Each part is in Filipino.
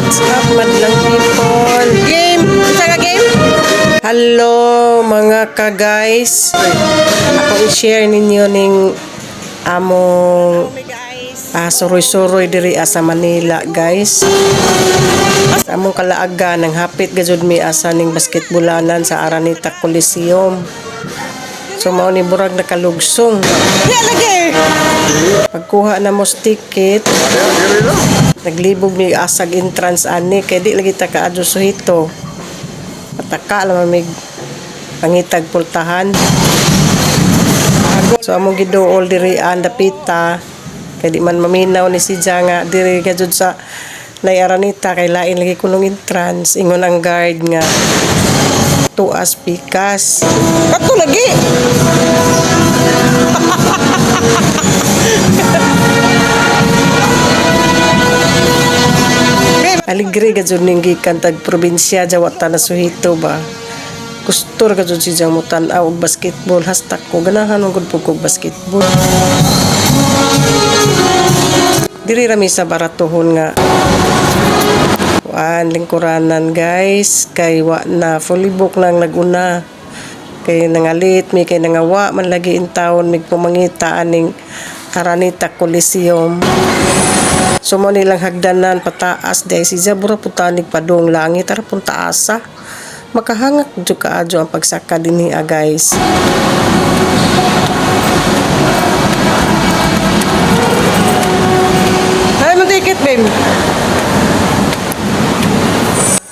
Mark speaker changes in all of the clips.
Speaker 1: What's up, madlang people? Game! Isa ka game? Hello, mga ka-guys. Ako i-share ninyo ning among suroy-suroy diri sa Manila, guys. Among kalaaga nang hapit gajud mi asa ning basketbolanan sa Araneta Coliseum. So mao ni burag nakalugsong. Pagkuha na mo ticket, naglibog mi asag entrance ani kay di lagi ta kaadto suhito. Pataka lang mig pangitag pultahan. So among giduol diri andapita kay di man maminaw ni si nga diri gajud sa Araneta kay lain lagi kunong entrance ingon ang guard nga tuas pikas. Kato lagi. Aligre gajud ning gikan tag probinsya Jawa na suhito ba. Gustor gajud si jang mutan-aw og basketball hashtag ko ganahan gud pug basketball. Diri rami sa baratohon nga lingkuranan guys kay wa na fully book lang naguna kay nangalit mi kay nangawa man lagi in town mig pumangita aning Araneta Coliseum. So mo nilang hagdanan pataas day si Zabura putanig padung langit ara pun taasa makahangak jud kaadyo ang pagsaka dinhi guys. Hay mo ticket babe.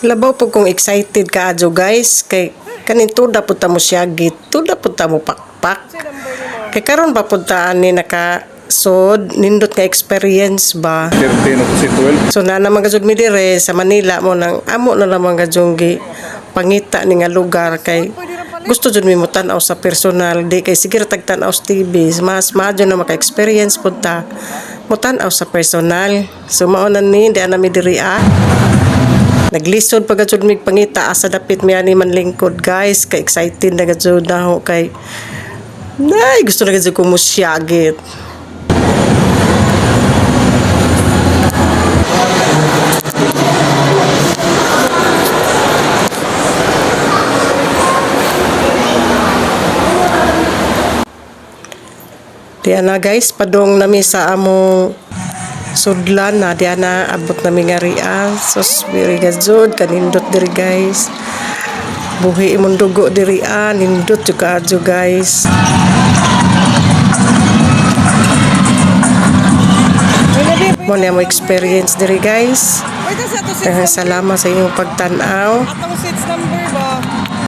Speaker 1: Labaw po kong excited kaadyo guys kay kanin tuda punta mo siya git tuda punta mo pakpak kay karon papuntaan ni nakasod nindot nga experience ba. So na naman gajud mi dire sa Manila mo nang amo na naman gajud gi pangita ni nga lugar kay gusto jud mi mutan-aw sa personal di kay sige tagtan-aw sa TV mas madyo na maka-experience punta mutan-aw sa personal. So mao na ni di ana mi diri naglisod pag gajud mig pangita asa dapit mi ani man lingkod guys kay excited na gajud na ho kay nay gusto na gajud ko musyagit. Diyan na guys, padong nami sa among sudlan na diyan na abot nami nga ria. Sos very gajud kanindot diri guys. Buhi imong dugo diri nindot jud kaadyo guys. Mo na mo experience diri guys. Salamat sa inyong pagtan-aw.
Speaker 2: Atong seats number ba?